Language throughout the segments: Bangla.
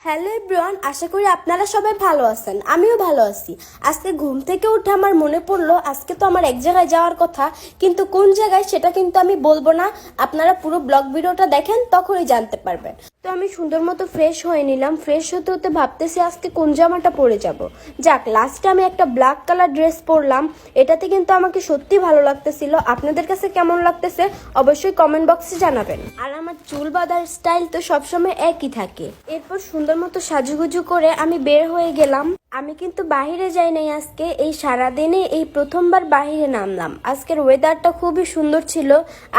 হ্যালো এভরিওয়ান, আশা করি আপনারা সবাই ভালো আছেন। আমিও ভালো আছি। আজকে ঘুম থেকে উঠে আমার মনে পড়লো আজকে তো আমার এক জায়গায় যাওয়ার কথা, কিন্তু কোন জায়গায় সেটা কিন্তু আমি বলবো না। আপনারা পুরো ব্লগ ভিডিওটা দেখেন, তখনই জানতে পারবেন। তো আমি সুন্দর মতো ফ্রেশ হয়ে নিলাম। ফ্রেশ হতে হতে ভাবতেছি আজকে কোন জামাটা পরে যাব। যাক, লাস্টে আমি একটা ব্ল্যাক কালার ড্রেস পরলাম। এটাতে কিন্তু আমাকে সত্যি ভালো লাগতেছিল। আপনাদের কাছে কেমন লাগতেছে অবশ্যই কমেন্ট বক্সে জানাবেন। আর আমার চুল বাঁধার স্টাইল তো সবসময় একই থাকে। এরপর সুন্দর মতো সাজুগুজু করে আমি বের হয়ে গেলাম। আমি কিন্তু বাহিরে যাই নাই আজকে, এই সারাদিনে এই প্রথমবার বাহিরে নামলাম। আজকের ওয়েদারটা খুবই সুন্দর ছিল,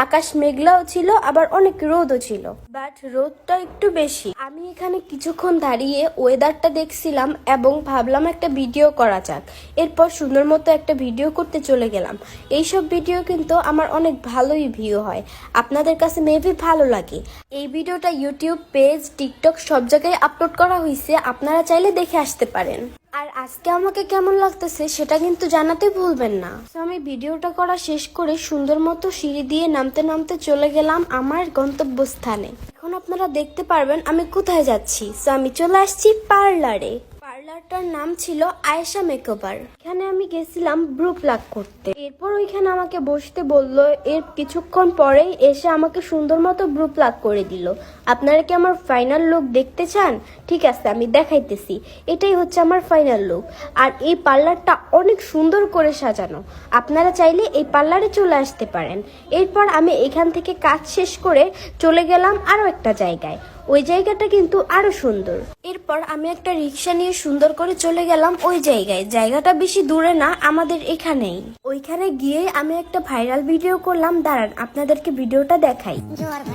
আকাশ মেঘলাও ছিল, আবার অনেক রোদও ছিল, বাট রোদটা একটু বেশি। আমি এখানে কিছুক্ষণ দাঁড়িয়ে ওয়েদারটা দেখছিলাম এবং ভাবলাম একটা ভিডিও করা যাক। এরপর সুন্দর মতো একটা ভিডিও করতে চলে গেলাম। এইসব ভিডিও কিন্তু আমার অনেক ভালোই ভিউ হয়, আপনাদের কাছে মেবি ভালো লাগে। এই ভিডিওটা ইউটিউব পেজ, টিকটক সব জায়গায় আপলোড করা হয়েছে, আপনারা চাইলে দেখে আসতে পারেন। আর আজকে আমাকে কেমন লাগতেছে সেটা কিন্তু জানাতে ভুলবেন না। তো আমি ভিডিওটা করা শেষ করে সুন্দর মতো সিঁড়ি দিয়ে নামতে নামতে চলে গেলাম আমার গন্তব্যস্থানে। এখন আপনারা দেখতে পারবেন আমি কোথায় যাচ্ছি। তো আমি চলে আসছি পার্লারে। পার্লারটার নাম ছিল আয়েশা মেকওভার। এখানে আমি গেছিলাম ব্রু প্লাক করতে। এরপর ওইখানে আমাকে বসতে বললো। এর কিছুক্ষণ পরেই এসে আমাকে সুন্দর মতো ব্রু প্লাক করে দিল। আপনারা কি আমার ফাইনাল লুক দেখতে চান? ঠিক আছে, আমি দেখাইতেছি। এটাই হচ্ছে আমার ফাইনাল লুক। আর এই পার্লারটা অনেক সুন্দর করে সাজানো। আপনারা চাইলে এই পার্লারে চলে আসতে পারেন। এরপর আমি এখান থেকে কাজ শেষ করে চলে গেলাম আরো একটা জায়গায়। ওই জায়গাটা কিন্তু আরো সুন্দর। এরপর আমি একটা রিক্সা নিয়ে সুন্দর করে চলে গেলাম ওই জায়গায়। জায়গাটা বেশি দূরে না, আমাদের এখানেই। ওইখানে গিয়ে আমি একটা ভাইরাল ভিডিও করলাম। দাঁড়ান আপনাদেরকে ভিডিওটা দেখাই।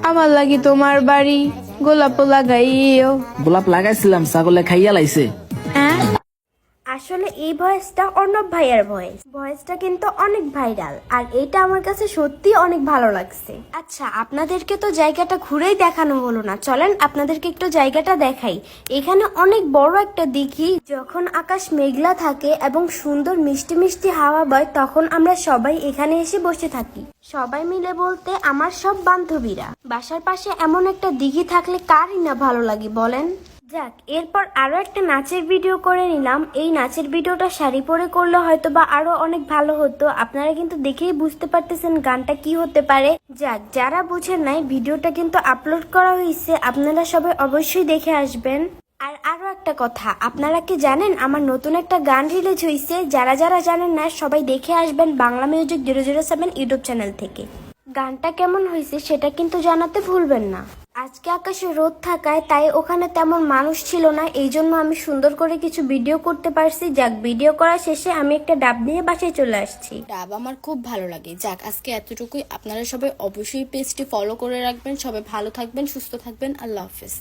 আমার লাগি তোমার বাড়ি গোলাপ লাগাইও। গোলাপ লাগাইছিলাম, ছাগলে খাইয়া লাইছে। আসলে এই ভয়েসটা অর্ণব ভাইয়ার ভয়েসটা কিন্তু অনেক ভাইরাল, আর এটা আমার কাছে সত্যি অনেক ভালো লাগছে। আচ্ছা, আপনাদেরকে তো জায়গাটা ঘুরেই দেখানো হলো না, চলেন আপনাদেরকে একটু জায়গাটা দেখাই। এখানে অনেক বড় একটা দিঘি। যখন আকাশ মেঘলা থাকে এবং সুন্দর মিষ্টি মিষ্টি হাওয়া বয়, তখন আমরা সবাই এখানে এসে বসে থাকি। সবাই মিলে বলতে আমার সব বান্ধবীরা। বাসার পাশে এমন একটা দিঘি থাকলে কারই না ভালো লাগে বলেন। যাক, এরপর আরো একটা নাচের ভিডিও করে নিলাম। এই নাচের ভিডিওটা শাড়ি পরে করলে হয়তো বা আরো অনেক ভালো হতো। আপনারা কিন্তু দেখেই বুঝতে পারতেছেন গানটা কি হতে পারে। যাক, যারা বুঝেন নাই, ভিডিওটা কিন্তু আপলোড করা হয়েছে, আপনারা সবাই অবশ্যই দেখে আসবেন। আর আরো একটা কথা, আপনারা কি জানেন আমার নতুন একটা গান রিলিজ হয়েছে? যারা যারা জানেন না সবাই দেখে আসবেন বাংলা মিউজিক 007 ইউটিউব চ্যানেল থেকে। গানটা কেমন হয়েছে সেটা কিন্তু জানাতে ভুলবেন না। আজকে আকাশে রোদ থাকায় তাই ওখানে তেমন মানুষ ছিল না, এই জন্য আমি সুন্দর করে কিছু ভিডিও করতে পারছি। যাক, ভিডিও করা শেষে আমি একটা ডাব নিয়ে বাসায় চলে আসছি। ডাব আমার খুব ভালো লাগে। যাক, আজকে এতটুকুই। আপনারা সবাই অবশ্যই পেজটি ফলো করে রাখবেন। সবাই ভালো থাকবেন, সুস্থ থাকবেন। আল্লাহ হাফেজ।